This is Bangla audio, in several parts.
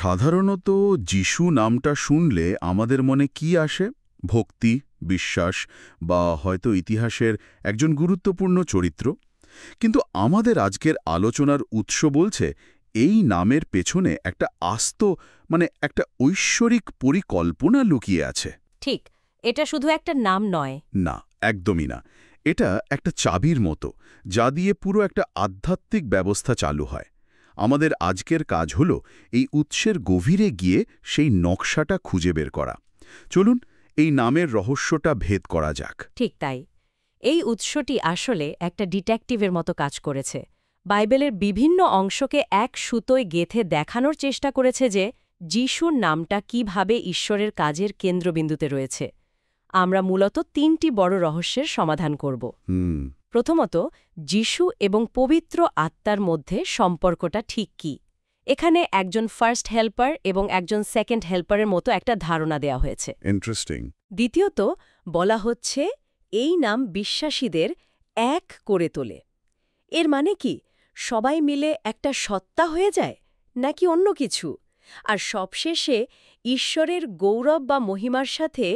সাধারণত যিশু নামটা শুনলে আমাদের মনে কি আসে? ভক্তি, বিশ্বাস বা হয়তো ইতিহাসের একজন গুরুত্বপূর্ণ চরিত্র। কিন্তু আমাদের আজকের আলোচনার উৎস বলছে এই নামের পেছনে একটা একটা ঐশ্বরিক পরিকল্পনা লুকিয়ে আছে। ঠিক, এটা শুধু একটা নাম নয়। না, একদমই না। এটা একটা চাবির মতো, যা দিয়ে পুরো একটা আধ্যাত্মিক ব্যবস্থা চালু হয়। আমাদের আজকের কাজ হলো এই উৎসের গভীরে গিয়ে সেই নকশাটা খুঁজে বের করা। চলুন এই নামের রহস্যটা ভেদ করা যাক। ঠিক তাই। এই উৎসটি আসলে একটা ডিটেকটিভের মতো কাজ করেছে। বাইবেলের বিভিন্ন অংশকে এক সুতোয় গেঁথে দেখানোর চেষ্টা করেছে যে যিশুর নামটা কিভাবে ঈশ্বরের কাজের কেন্দ্রবিন্দুতে রয়েছে। আমরা মূলত ৩টি বড় রহস্যের সমাধান করব। প্রথমত, যিশু এবং পবিত্র আত্মার মধ্যে সম্পর্কটা ঠিক কি। এখানে একজন ফার্স্ট হেল্পার এবং একজন সেকেন্ড হেল্পারের মতো একটা ধারণা দেওয়া হয়েছে। ইন্টারেস্টিং। দ্বিতীয়ত, বলা হচ্ছে এই নাম বিশ্বাসীদের এক করে তোলে। এর মানে কি সবাই মিলে একটা সত্তা হয়ে যায়, নাকি অন্য কিছু? আর সবশেষে ঈশ্বরের গৌরব বা মহিমার সাথে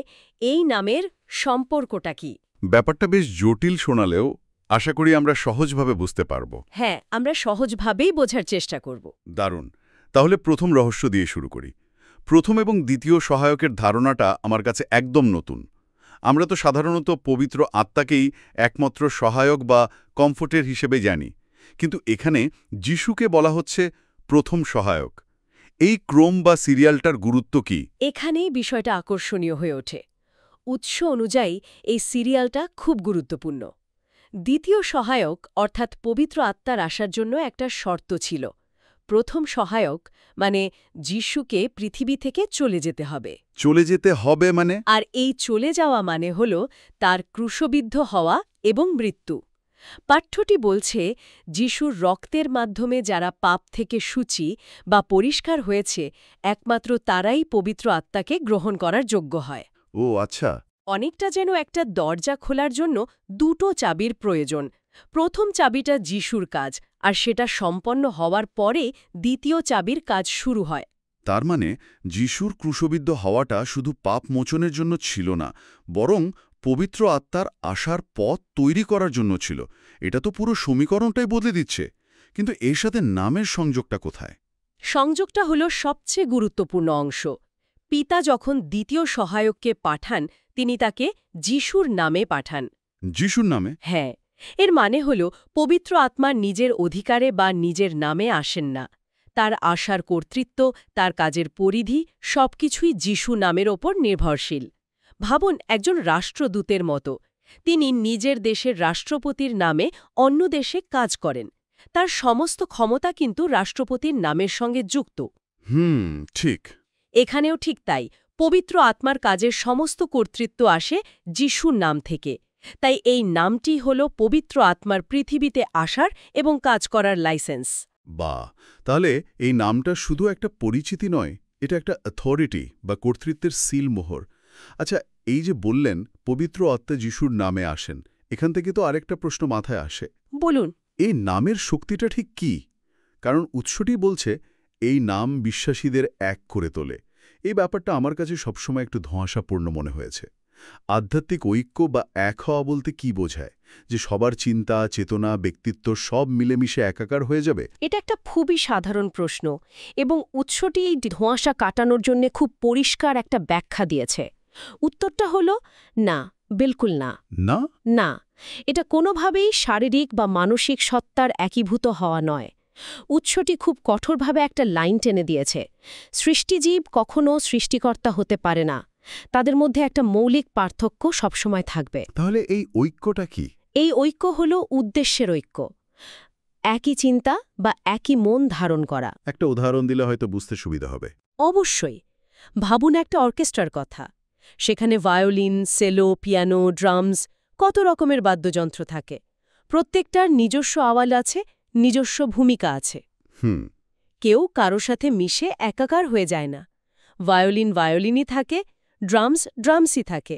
এই নামের সম্পর্কটা কি? ব্যাপারটা বেশ জটিল শোনালেও আশা করি আমরা সহজভাবে বুঝতে পারব। হ্যাঁ, আমরা সহজভাবেই বোঝার চেষ্টা করব। দারুণ। তাহলে প্রথম রহস্য দিয়ে শুরু করি। প্রথম এবং দ্বিতীয় সহায়কের ধারণাটা আমার কাছে একদম নতুন। আমরা তো সাধারণত পবিত্র আত্মাকেই একমাত্র সহায়ক বা কমফোর্টের হিসেবে জানি, কিন্তু এখানে যিশুকে বলা হচ্ছে প্রথম সহায়ক। এই ক্রম বা সিরিয়ালটার গুরুত্ব কি? এখানেই বিষয়টা আকর্ষণীয় হয়ে ওঠে। উৎস অনুযায়ী এই সিরিয়ালটা খুব গুরুত্বপূর্ণ। দ্বিতীয় সহায়ক অর্থাৎ পবিত্র আত্মার আসার জন্য একটা শর্ত ছিল। প্রথম সহায়ক মানে যিশুকে পৃথিবী থেকে চলে যেতে হবে। চলে যেতে হবে মানে? আর এই চলে যাওয়া মানে হল তার ক্রুশবিদ্ধ হওয়া এবং মৃত্যু। পাঠ্যটি বলছে যিশুর রক্তের মাধ্যমে যারা পাপ থেকে শুচি বা পরিষ্কার হয়েছে একমাত্র তারাই পবিত্র আত্মাকে গ্রহণ করার যোগ্য হয়। ও আচ্ছা। অনেকটা যেন একটা দরজা খোলার জন্য দুটো চাবির প্রয়োজন। প্রথম চাবিটা যিশুর কাজ, আর সেটা সম্পন্ন হওয়ার পরে দ্বিতীয় চাবির কাজ শুরু হয়। তার মানে যিশুর ক্রুশবিদ্ধ হওয়াটা শুধু পাপ মোচনের জন্য ছিল না, বরং পবিত্র আত্মার আসার পথ তৈরি করার জন্য ছিল। এটা তো পুরো সমীকরণটাই বদলে দিচ্ছে। কিন্তু এর সাথে নামের সংযোগটা কোথায়? সংযোগটা হল সবচেয়ে গুরুত্বপূর্ণ অংশ। পিতা যখন দ্বিতীয় সহায়ককে পাঠান, তিনি তাকে যিশুর নামে পাঠান। যিশুর নামে? হ্যাঁ, এর মানে হল পবিত্র আত্মা নিজের অধিকারে বা নিজের নামে আসেন না। তার আসার কর্তৃত্ব, তার কাজের পরিধি সবকিছুই যিশু নামের ওপর নির্ভরশীল। ভাবুন, একজন রাষ্ট্রদূতের মতো। তিনি নিজের দেশের রাষ্ট্রপতির নামে অন্য দেশে কাজ করেন। তার সমস্ত ক্ষমতা কিন্তু রাষ্ট্রপতির নামের সঙ্গে যুক্ত। ঠিক। এখানেও ঠিক তাই। পবিত্র আত্মার কাজের সমস্ত কর্তৃত্ব আসে যিশুর নাম থেকে। তাই এই নামটি হল পবিত্র আত্মার পৃথিবীতে আসার এবং কাজ করার লাইসেন্স। বাহ! তাহলে এই নামটা শুধু একটা পরিচিতি নয়, এটা একটা অথরিটি বা কর্তৃত্বের সিলমোহর। আচ্ছা, এই যে বললেন পবিত্র আত্মা যিশুর নামে আসেন, এখান থেকে তো আরেকটা প্রশ্ন মাথায় আসে। বলুন। এই নামের শক্তিটা ঠিক কি? কারণ উৎসটি বলছে এই নাম বিশ্বাসীদের এক করে তোলে। এই ব্যাপারটা আমার কাছে সবসময় একটু ধোঁয়াশাপূর্ণ মনে হয়েছে। আধ্যাত্মিক ঐক্য বা এক হওয়া বলতে কি বোঝায়? যে সবার চিন্তা, চেতনা, ব্যক্তিত্ব সব মিলেমিশে একাকার হয়ে যাবে? এটা একটা খুবই সাধারণ প্রশ্ন, এবং উৎসটি এই ধোঁয়াশা কাটানোর জন্য খুব পরিষ্কার একটা ব্যাখ্যা দিয়েছে। উত্তরটা হল না, বিলকুল না। না? না, এটা কোনোভাবেই শারীরিক বা মানসিক সত্তার একীভূত হওয়া নয়। উৎসটি খুব কঠোরভাবে একটা লাইন টেনে দিয়েছে। সৃষ্টিজীব কখনো সৃষ্টিকর্তা হতে পারে না। তাদের মধ্যে একটা মৌলিক পার্থক্য সবসময় থাকবে। তাহলে এই ঐক্যটা কি? এই ঐক্য হল উদ্দেশ্যের ঐক্য। একই চিন্তা বা একই মন ধারণ করা। একটা উদাহরণ দিলে হয়তো বুঝতে সুবিধা হবে। অবশ্যই। ভাবুন একটা অর্কেস্ট্রার কথা। সেখানে ভায়োলিন, সেলো, পিয়ানো, ড্রামস, কত রকমের বাদ্যযন্ত্র থাকে। প্রত্যেকটার নিজস্ব আওয়াজ আছে, নিজস্ব ভূমিকা আছে। কেউ কারো সাথে মিশে একাকার হয়ে যায় না। ভায়োলিন ভায়োলিনই থাকে, ড্রামস ড্রামসই থাকে।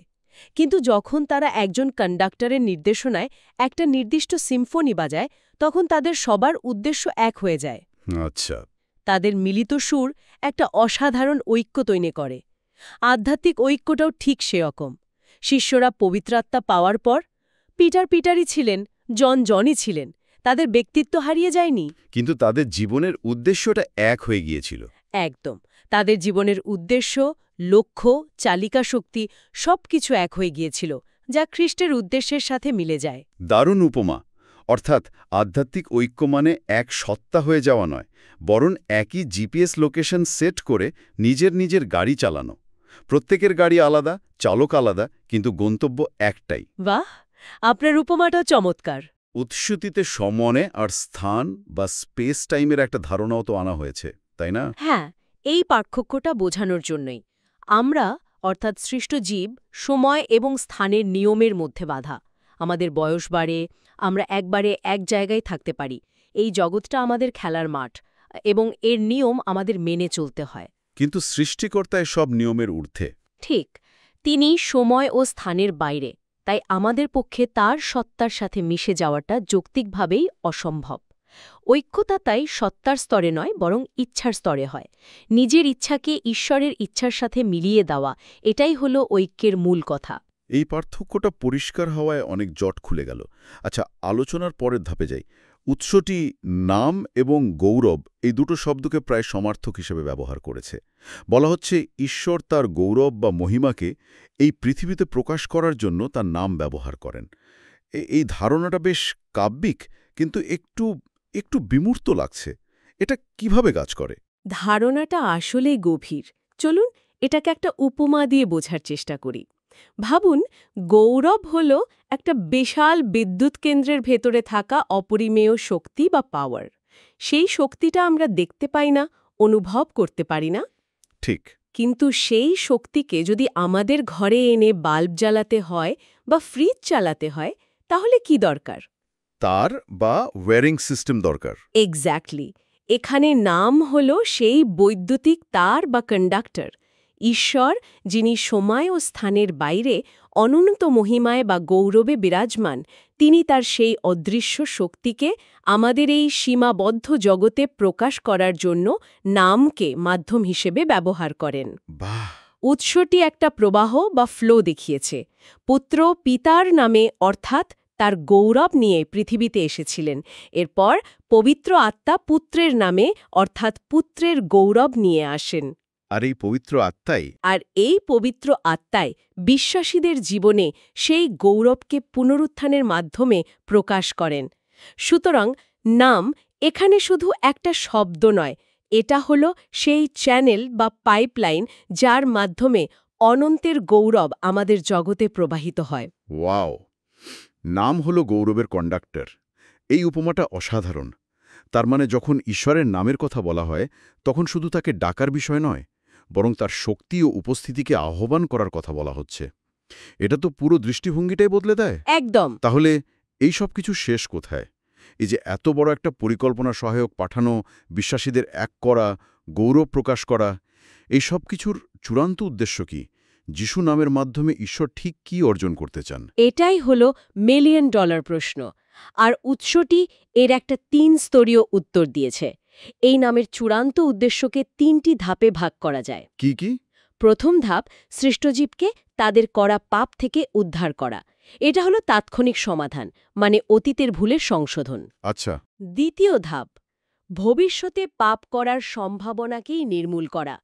কিন্তু যখন তারা একজন কন্ডাক্টরের নির্দেশনায় একটা নির্দিষ্ট সিম্ফনি বাজায়, তখন তাদের সবার উদ্দেশ্য এক হয়ে যায়। আচ্ছা। তাদের মিলিত সুর একটা অসাধারণ ঐক্য তৈরি করে। আধ্যাত্মিক ঐক্যটাও ঠিক সেরকম। শিষ্যরা পবিত্রাত্মা পাওয়ার পর পিটারই ছিলেন, জনই ছিলেন, তাদের ব্যক্তিত্ব হারিয়ে যায়নি। কিন্তু তাদের জীবনের উদ্দেশ্যটা এক হয়ে গিয়েছিল। একদম। তাদের জীবনের উদ্দেশ্য, লক্ষ্য, চালিকা শক্তি সবকিছু এক হয়ে গিয়েছিল, যা খ্রিস্টের উদ্দেশ্যের সাথে মিলে যায়। দারুণ উপমা। অর্থাৎ আধ্যাত্মিক ঐক্য মানে এক সত্তা হয়ে যাওয়া নয়, বরং একই জিপিএস লোকেশন সেট করে নিজের গাড়ি চালানো। প্রত্যেকের গাড়ি আলাদা, চালক আলাদা, কিন্তু গন্তব্য একটাই। বাহ, আপনার উপমাটাও চমৎকার। উৎসুতিতে সমনে আর স্থান বা স্পেস টাইমের একটা ধারণাও তো আনা হয়েছে, তাই না? হ্যাঁ, এই পার্থক্যটা বোঝানোর জন্যই আমরা, অর্থাৎ সৃষ্ট জীব, সময় এবং স্থানের নিয়মের মধ্যে বাঁধা। আমাদের বয়স বাড়ে, আমরা একবারে এক জায়গায় থাকতে পারি। এই জগৎটা আমাদের খেলার মাঠ, এবং এর নিয়ম আমাদের মেনে চলতে হয়। কিন্তু সৃষ্টিকর্তা সব নিয়মের ঊর্ধ্বে। ঠিক, তিনি সময় ও স্থানের বাইরে, তাই আমাদের পক্ষে তার সত্তার সাথে মিশে যাওয়াটা যৌক্তিকভাবেই অসম্ভব। ঐক্যতা তাই সত্তার স্তরে নয়, বরং ইচ্ছার স্তরে হয়। নিজের ইচ্ছাকে ঈশ্বরের ইচ্ছার সাথে মিলিয়ে দেওয়া, এটাই হলো ঐক্যের মূল কথা। এই পার্থক্যটা পরিষ্কার হওয়ায় অনেক জট খুলে গেল। আচ্ছা, আলোচনার পরের ধাপে যাই। উৎসটি নাম এবং গৌরব এই দুটো শব্দকে প্রায় সমার্থক হিসেবে ব্যবহার করেছে। বলা হচ্ছে ঈশ্বর তার গৌরব বা মহিমাকে এই পৃথিবীতে প্রকাশ করার জন্য তার নাম ব্যবহার করেন। এই ধারণাটা বেশ কাব্যিক, কিন্তু একটু বিমূর্ত লাগছে। এটা কিভাবে কাজ করে? ধারণাটা আসলেই গভীর। চলুন এটাকে একটা উপমা দিয়ে বোঝার চেষ্টা করি। ভাবুন, গৌরব হল একটা বিশাল বিদ্যুৎ কেন্দ্রের ভেতরে থাকা অপরিমেয় শক্তি বা পাওয়ার। সেই শক্তিটা আমরা দেখতে পাই না, অনুভব করতে পারি না। ঠিক। কিন্তু সেই শক্তিকে যদি আমাদের ঘরে এনে বাল্ব জ্বালাতে হয় বা ফ্রিজ চালাতে হয়, তাহলে কি দরকার? তার বা ওয়্যারিং সিস্টেম দরকার। এক্স্যাক্টলি। এখানে নাম হল সেই বৈদ্যুতিক তার বা কন্ডাক্টর। ঈশ্বর, যিনি সময় ও স্থানের বাইরে অনন্ত মহিমায় বা গৌরবে বিরাজমান, তিনি তার সেই অদৃশ্য শক্তিকে আমাদের এই সীমাবদ্ধ জগতে প্রকাশ করার জন্য নামকে মাধ্যম হিসেবে ব্যবহার করেন। বাহ! উৎসটি একটা প্রবাহ বা ফ্লো দেখিয়েছে। পুত্র পিতার নামে, অর্থাৎ তার গৌরব নিয়ে পৃথিবীতে এসেছিলেন। এরপর পবিত্র আত্মা পুত্রের নামে, অর্থাৎ পুত্রের গৌরব নিয়ে আসেন। আর এই পবিত্র আত্মাই আর এই পবিত্র আত্মায় বিশ্বাসীদের জীবনে সেই গৌরবকে পুনরুত্থানের মাধ্যমে প্রকাশ করেন। সুতরাং নাম এখানে শুধু একটা শব্দ নয়, এটা হলো সেই চ্যানেল বা পাইপলাইন যার মাধ্যমে অনন্তের গৌরব আমাদের জগতে প্রবাহিত হয়। ওয়াও! নাম হলো গৌরবের কন্ডাক্টর। এই উপমাটা অসাধারণ। তার মানে যখন ঈশ্বরের নামের কথা বলা হয়, তখন শুধু তাকে ডাকার বিষয় নয়, বরং তার শক্তি ও উপস্থিতিকে আহ্বান করার কথা বলা হচ্ছে। এটা তো পুরো দৃষ্টিভঙ্গিটাই বদলে দেয়। একদম। তাহলে এই সব কিছু শেষ কোথায়? এই যে এত বড় একটা পরিকল্পনা সহায়ক পাঠানো, বিশ্বাসীদের এক করা, গৌরব প্রকাশ করা, এই সব কিছুর চূড়ান্ত উদ্দেশ্য কি? যিশু নামের মাধ্যমে ঈশ্বর ঠিক কী অর্জন করতে চান? এটাই হলো মিলিয়ন ডলার প্রশ্ন। আর উৎসটি এর একটা 3 স্তরীয় উত্তর দিয়েছে। এই নামের চূড়ান্ত উদ্দেশ্যকে 3টি ধাপে ভাগ করা যায়। কি কি? প্রথম ধাপ, সৃষ্টজীবকে তাদের করা পাপ থেকে উদ্ধার করা। এটা হলো তাৎক্ষণিক সমাধান, মানে অতীতের ভুলের সংশোধন। আচ্ছা। দ্বিতীয় ধাপ, ভবিষ্যতে পাপ করার সম্ভাবনাকেই নির্মূল করা।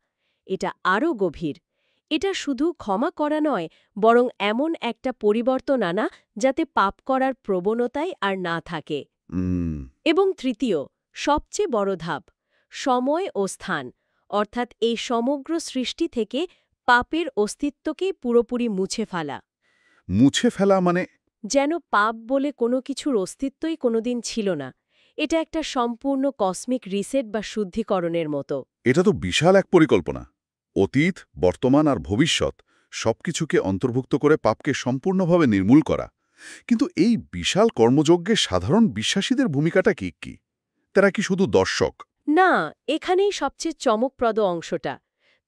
এটা আরও গভীর। এটা শুধু ক্ষমা করা নয়, বরং এমন একটা পরিবর্তন আনা যাতে পাপ করার প্রবণতাই আর না থাকে। এবং তৃতীয়, সবচেয়ে বড় ধাপ, সময় ও স্থান, অর্থাৎ এই সমগ্র সৃষ্টি থেকে পাপের অস্তিত্বকে পুরোপুরি মুছে ফেলা। মুছে ফেলা মানে? যেন পাপ বলে কোনো কিছুর অস্তিত্বই কোনোদিন ছিল না। এটা একটা সম্পূর্ণ কসমিক রিসেট বা শুদ্ধিকরণের মতো। এটা তো বিশাল এক পরিকল্পনা। অতীত, বর্তমান আর ভবিষ্যৎ সবকিছুকে অন্তর্ভুক্ত করে পাপকে সম্পূর্ণভাবে নির্মূল করা। কিন্তু এই বিশাল কর্মযজ্ঞে সাধারণ বিশ্বাসীদের ভূমিকাটা কি? তারা কি শুধু দর্শক? না, এখানেই সবচেয়ে চমকপ্রদ অংশটা।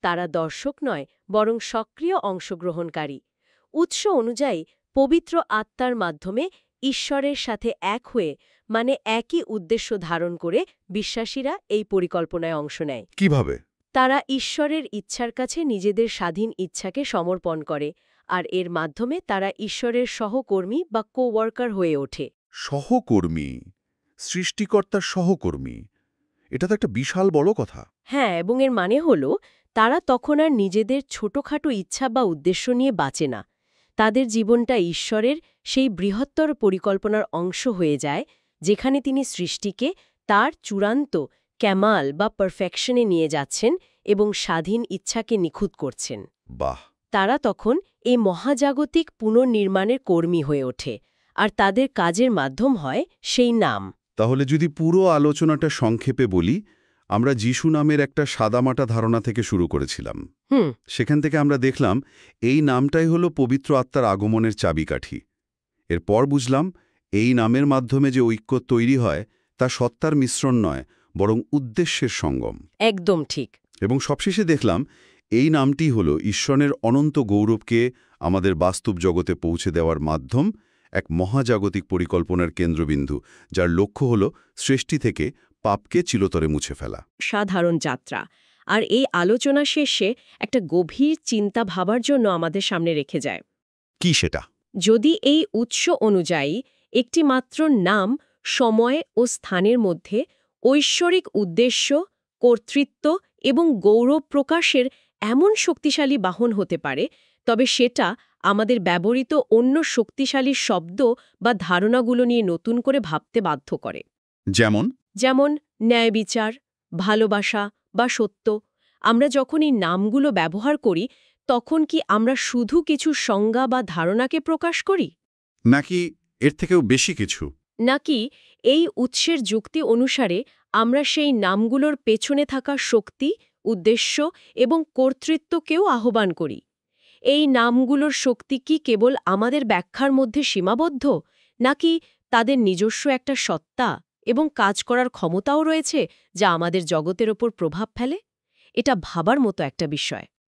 তারা দর্শক নয়, বরং সক্রিয় অংশগ্রহণকারী। উৎস অনুযায়ী পবিত্র আত্মার মাধ্যমে ঈশ্বরের সাথে এক হয়ে মানে একই উদ্দেশ্য ধারণ করে বিশ্বাসীরা এই পরিকল্পনায় অংশ নেয়। কিভাবে? তারা ঈশ্বরের ইচ্ছার কাছে নিজেদের স্বাধীন ইচ্ছাকে সমর্পণ করে আর এর মাধ্যমে তারা ঈশ্বরের সহকর্মী বা কো-ওয়ার্কার হয়ে ওঠে। সহকর্মী, সৃষ্টিকর্তার সহকর্মী, এটা তো একটা বিশাল বড় কথা। হ্যাঁ, এবং এর মানে হল তারা তখন আর নিজেদের ছোটখাটো ইচ্ছা বা উদ্দেশ্য নিয়ে বাঁচে না। তাদের জীবনটা ঈশ্বরের সেই বৃহত্তর পরিকল্পনার অংশ হয়ে যায়, যেখানে তিনি সৃষ্টিকে তার চূড়ান্ত ক্যামাল বা পারফেকশনে নিয়ে যাচ্ছেন এবং স্বাধীন ইচ্ছাকে নিখুঁত করছেন। বাহ! তারা তখন এই মহাজাগতিক পুনর্নির্মাণের কর্মী হয়ে ওঠে, আর তাদের কাজের মাধ্যম হয় সেই নাম। তাহলে যদি পুরো আলোচনাটা সংক্ষেপে বলি, আমরা যিশু নামের একটা সাদামাটা ধারণা থেকে শুরু করেছিলাম। সেখান থেকে আমরা দেখলাম এই নামটাই হলো পবিত্র আত্মার আগমনের চাবিকাঠি। এরপর বুঝলাম এই নামের মাধ্যমে যে ঐক্য তৈরি হয় তা সত্তার মিশ্রণ নয়, বরং উদ্দেশ্যের সঙ্গম। একদম ঠিক। এবং সবশেষে দেখলাম এই নামটি হলো ঈশ্বরের অনন্ত গৌরবকে আমাদের বাস্তব জগতে পৌঁছে দেওয়ার মাধ্যম, এক মহাজাগতিক পরিকল্পনার কেন্দ্রবিন্দু, যার লক্ষ্য হল সৃষ্টি থেকে পাপকে চিরতরে মুছে ফেলা। সাধারণ যাত্রা। আর এই আলোচনা শেষে একটা গভীর চিন্তা ভাবার জন্য আমাদের সামনে রেখে যায়। কি সেটা? যদি এই উৎস অনুযায়ী একটি মাত্র নাম সময় ও স্থানের মধ্যে ঐশ্বরিক উদ্দেশ্য, কর্তৃত্ব এবং গৌরব প্রকাশের এমন শক্তিশালী বাহন হতে পারে, তবে সেটা আমাদের ব্যবহৃত অন্য শক্তিশালী শব্দ বা ধারণাগুলো নিয়ে নতুন করে ভাবতে বাধ্য করে। যেমন ন্যায় বিচার, ভালোবাসা বা সত্য। আমরা যখন এই নামগুলো ব্যবহার করি, তখন কি আমরা শুধু কিছু সংজ্ঞা বা ধারণাকে প্রকাশ করি, নাকি এর থেকেও বেশি কিছু? নাকি এই উৎসের যুক্তি অনুসারে আমরা সেই নামগুলোর পেছনে থাকা শক্তি, উদ্দেশ্য এবং কর্তৃত্বকেও আহ্বান করি? এই নামগুলোর শক্তি কি কেবল আমাদের ব্যাখ্যার মধ্যে সীমাবদ্ধ, নাকি তাদের নিজস্ব একটা সত্তা এবং কাজ করার ক্ষমতাও রয়েছে যা আমাদের জগতের ওপর প্রভাব ফেলে? এটা ভাবার মতো একটা বিষয়।